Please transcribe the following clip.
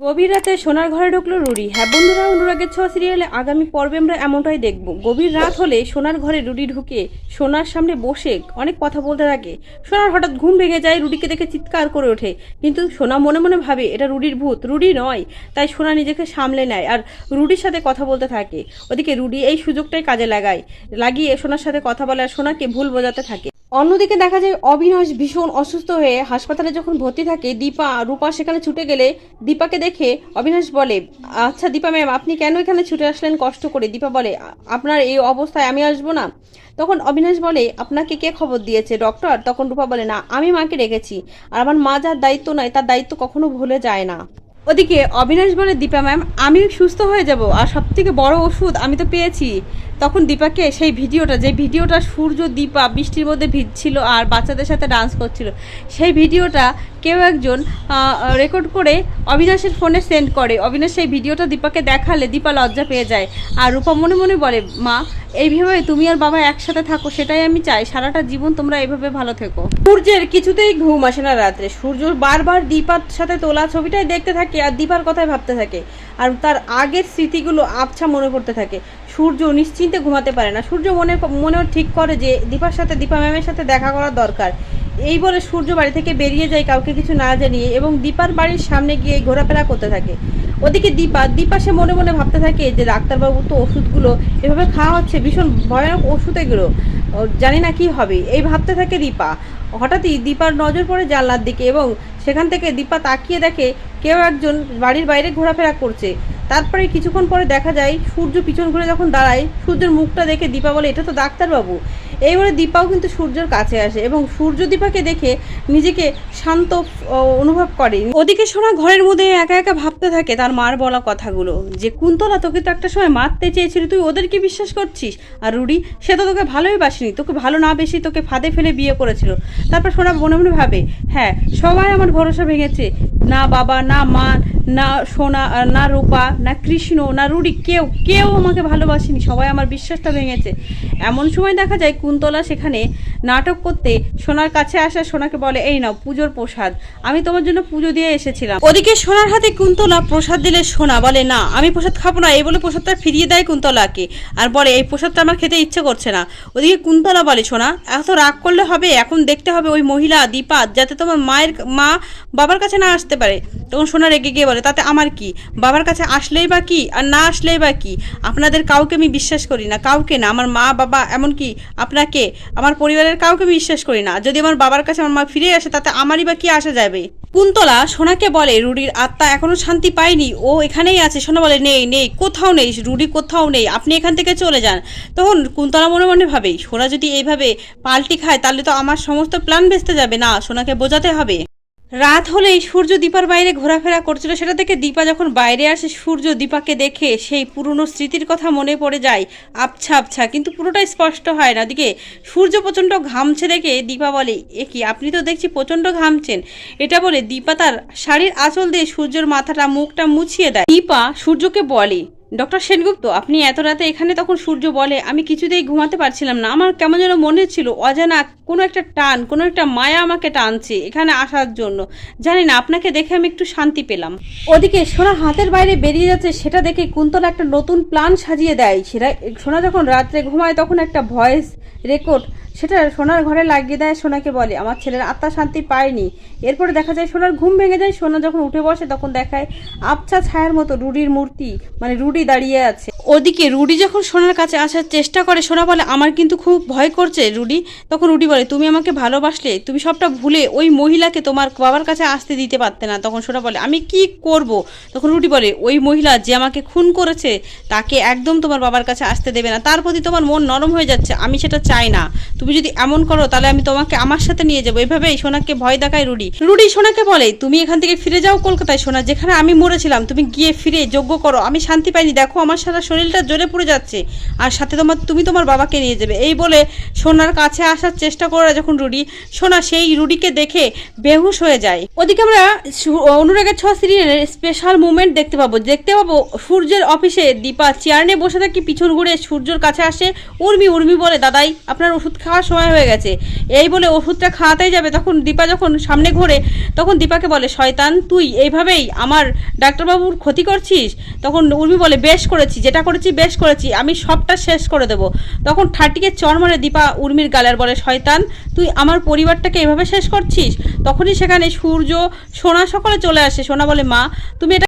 গভীর রাতে সোনার ঘরে ঢুকলো রুডি। হ্যাঁ বন্ধুরা, অনুরাগের ছোঁয়া সিরিয়ালে আগামী পর্বে আমরা এমনটাই দেখব। গভীর রাত হলে সোনার ঘরে রুডি ঢুকে সোনার সামনে বসে অনেক কথা বলতে থাকে। সোনার হঠাৎ ঘুম ভেঙে যায়, রুডিকে দেখে চিৎকার করে ওঠে। কিন্তু সোনা মনে মনে ভাবে এটা রুডির ভূত, রুডি নয়। তাই সোনা নিজেকে সামলে নেয় আর রুডির সাথে কথা বলতে থাকে। ওদিকে রুডি এই সুযোগটাই কাজে লাগিয়ে সোনার সাথে কথা বলে আর সোনাকে ভুল বোঝাতে থাকে। অন্যদিকে দেখা যায় অবিনাশ ভীষণ অসুস্থ হয়ে হাসপাতালে যখন ভর্তি থাকে, রূপা সেখানে ছুটে গেলে দীপাকে দেখে অবিনাশ বলে, আচ্ছা দীপা ম্যাম, আপনি কেন এখানে ছুটে আসলেন কষ্ট করে? দীপা বলে, আপনার এই অবস্থায় আমি আসবো না। তখন অবিনাশ বলে, আপনাকে কে খবর দিয়েছে, ডক্টর? তখন রূপা বলে, না, আমি মাকে রেখেছি, আর আমার মা যার দায়িত্ব নয় তার দায়িত্ব কখনো ভুলে যায় না। ওদিকে অবিনাশ বলে, দীপা ম্যাম, আমি সুস্থ হয়ে যাব, আর সব থেকে বড় ওষুধ আমি তো পেয়েছি। তখন দীপাকে সেই ভিডিওটা সূর্য দীপা বৃষ্টির মধ্যে ভিজছিল আর বাচ্চাদের সাথে ডান্স করছিল, সেই ভিডিওটা কেউ একজন রেকর্ড করে অবিনাশের ফোনে সেন্ড করে। অবিনাশ সেই ভিডিওটা দীপাকে দেখালে দীপা লজ্জা পেয়ে যায়। আর রূপা মনে মনে বলে, মা, এইভাবে তুমি আর বাবা একসাথে থাকো, সেটাই আমি চাই, সারাটা জীবন তোমরা এইভাবে ভালো থেকো। সূর্যের কিছুতেই ঘুম আসে না রাত্রে। সূর্য বারবার দীপার সাথে তোলা ছবিটাই দেখতে থাকে আর দীপার কথাই ভাবতে থাকে, আর তার আগের স্মৃতিগুলো আবছা মনে পড়তে থাকে। সূর্য নিশ্চিন্তে ঘুমাতে পারে না। সূর্য মনে ঠিক করে যে দীপা ম্যামের সাথে দেখা করার দরকার। এই বলে সূর্য বাড়ি থেকে বেরিয়ে যায় কাউকে কিছু না জানিয়ে, এবং দীপার বাড়ির সামনে গিয়ে ঘোরাফেরা করতে থাকে। ওদিকে দীপা সে মনে মনে ভাবতে থাকে যে ডাক্তারবাবু তো ওষুধগুলো এভাবে খাওয়া হচ্ছে, ভীষণ ভয়ানক ওষুধ এগুলো, জানি না কি হবে, এই ভাবতে থাকে দীপা। হঠাৎই দীপার নজর পড়ে জানলার দিকে, এবং সেখান থেকে দীপা তাকিয়ে দেখে কেউ একজন বাড়ির বাইরে ঘোরাফেরা করছে। তারপরে কিছুক্ষণ পরে দেখা যায় সূর্য পিছন ঘুরে যখন দাঁড়ায়, সূর্যের মুখটা দেখে দীপা বলে, এটা তো ডাক্তারবাবু। এই বলে দীপাও কিন্তু সূর্যের কাছে আসে, এবং সূর্য দীপাকে দেখে নিজেকে শান্ত অনুভব করে। ওদিকে সোনা ঘরের মধ্যে একা একা ভাবতে থাকে তার মার বলা কথাগুলো, যে কুন্তলা তোকে তো একটা সময় মারতে চেয়েছিল, তুই ওদেরকে বিশ্বাস করছিস, আর রুডি সে তো তোকে ভালোই বাসেনি, তোকে ভালো না বেশি তোকে ফাঁদে ফেলে বিয়ে করেছিল। তারপর সোনা মনে মনে ভাবে, হ্যাঁ, সবাই আমার ভরসা ভেঙেছে, না বাবা, না মা, না সোনা, না রূপা, না কৃষ্ণ, না রুডি, কেউ আমাকে ভালোবাসেনি, সবাই আমার বিশ্বাসটা ভেঙেছে। এমন সময় দেখা যায় কুন্তলা সেখানে নাটক করতে সোনার কাছে আসা, সোনাকে বলে, এই নাও পুজোর প্রসাদ, আমি তোমার জন্য পুজো দিয়ে এসেছিলাম। ওদিকে সোনার হাতে কুন্তলা প্রসাদ দিলে সোনা বলে, না, আমি প্রসাদ খাবো না। এই বলে প্রসাদটা ফিরিয়ে দেয় কুন্তলাকে আর বলে, এই প্রসাদটা আমার খেতে ইচ্ছে করছে না। ওদিকে কুন্তলা বলে, সোনা, এত রাগ করলে হবে? এখন দেখতে হবে ওই মহিলা দীপা যাতে তোমার মা বাবার কাছে না আসতে পারে। তখন সোনা রেগে গিয়ে বলে, তাতে আমার কি? বাবার কাছে আসলেই বা কি, আর না আসলেই বা কি? আপনাদের কাউকে আমি বিশ্বাস করি না, কাউকে না, আমার মা বাবা, এমনকি আপনাকে, আমার পরিবারের কাউকে আমি বিশ্বাস করি না। যদি আমার বাবার কাছে আমার মা ফিরে আসে তাতে আমারই বা কি আসা যাবে? কুন্তলা সোনাকে বলে, রুডির আত্মা এখনো শান্তি পায়নি, ও এখানেই আছে। সোনা বলে, নেই, কোথাও নেই, রুডি কোথাও নেই, আপনি এখান থেকে চলে যান। তখন কুন্তলা মনে মনে ভাবে, সোনা যদি এইভাবে পাল্টি খায় তাহলে তো আমার সমস্ত প্ল্যান ভেস্তে যাবে। না, সোনাকে বোঝাতে হবে। রাত হলেই সূর্য দীপার বাইরে ঘোরাফেরা করছিল, সেটা দেখে দীপা যখন বাইরে আসে, সূর্য দীপাকে দেখে সেই পুরনো স্মৃতির কথা মনে পড়ে যায় আবছা, কিন্তু পুরোটাই স্পষ্ট হয় না। ওদিকে সূর্য প্রচণ্ড ঘামছে দেখে দীপা বলে, এ কি, আপনি তো দেখছি প্রচণ্ড ঘামছেন। এটা বলে দীপা তার শাড়ির আঁচল দিয়ে সূর্যের মাথাটা মুখটা মুছিয়ে দেয়। দীপা সূর্যকে বলে, ডক্টর সেনগুপ্ত, আপনি এত রাতে এখানে? তখন সূর্য বলে, আমি কিছুতেই ঘুমাতে পারছিলাম না, আমার কেমন যেন মনে ছিল অজানা কোনো একটা টান, কোনো একটা মায়া আমাকে টানছে এখানে আসার জন্য, জানি না, আপনাকে দেখে আমি একটু শান্তি পেলাম। ওদিকে সোনা হাতের বাইরে বেরিয়ে যাচ্ছে, সেটা দেখে কুন্তলা একটা নতুন প্ল্যান সাজিয়ে দেয়। সেটা সোনা যখন রাত্রে ঘুমায় তখন একটা ভয়েস রেকর্ড সেটা সোনার ঘরে লাগিয়ে দেয়। সোনাকে বলে, আমার ছেলের আত্মা শান্তি পায়নি। এরপরে দেখা যায় সোনার ঘুম ভেঙে যায়। সোনা যখন উঠে বসে তখন দেখায় আবছা ছায়ার মতো রুডির মূর্তি, মানে রুডি দাঁড়িয়ে আছে। ওদিকে রুডি যখন সোনার কাছে আসার চেষ্টা করে, সোনা বলে, আমার কিন্তু খুব ভয় করছে রুডি। তখন রুডি বলে, তুমি আমাকে ভালোবাসলে, তুমি সবটা ভুলে ওই মহিলাকে তোমার বাবার কাছে আসতে দিতে পারতে না। তখন সোনা বলে, আমি কি করব? তখন রুডি বলে, ওই মহিলা যে আমাকে খুন করেছে তাকে একদম তোমার বাবার কাছে আসতে দেবে না, তার প্রতি তোমার মন নরম হয়ে যাচ্ছে, আমি সেটা চাই না, তুমি যদি এমন করো তাহলে আমি তোমাকে আমার সাথে নিয়ে যাবো। এভাবেই সোনাকে ভয় দেখায় রুডি সোনাকে বলে, তুমি এখান থেকে ফিরে যাও কলকাতায়, সোনা, যেখানে আমি মরেছিলাম, তুমি গিয়ে ফিরে যোগ্য করো, আমি শান্তি পাইনি, দেখো আমার সারা শরীরটা জ্বলে পুড়ে যাচ্ছে, আর সাথে তুমি তোমার বাবাকে নিয়ে যাবে। এই বলে সোনার কাছে আসার চেষ্টা করে যখন রুডি, সোনা সেই রুডিকে দেখে বেহুশ হয়ে যায়। ওদিকে আমরা অনুরাগের ছোঁয়া সিরিয়ালের স্পেশাল মুভমেন্ট দেখতে পাবো সূর্যের অফিসে দীপা চেয়ার নিয়ে বসে থাকি, পিছন ঘুরে সূর্যর কাছে আসে উর্মি বলে, দাদাই আপনার ওষুধ খাওয়ার সময় হয়ে গেছে। এই বলে ওষুধটা খাওয়াতেই যাবে, তখন দীপা যখন সামনে ঘোরে তখন দীপাকে বলে, শয়তান তুই এইভাবেই আমার ডাক্তারবাবুর ক্ষতি করছিস। তখন উর্মি বলে, বেশ করেছি, যেটা করেছি বেশ করেছি, আমি সবটা শেষ করে দেবো। তখন ঠাটিকে চড় মারে দীপা উর্মির গালার, বলে, শয়তান তুই আমার পরিবারটাকে এভাবে শেষ করছিস। তখনই সেখানে সূর্য, সোনা সকলে চলে আসে। সোনা বলে, মা তুমি এটা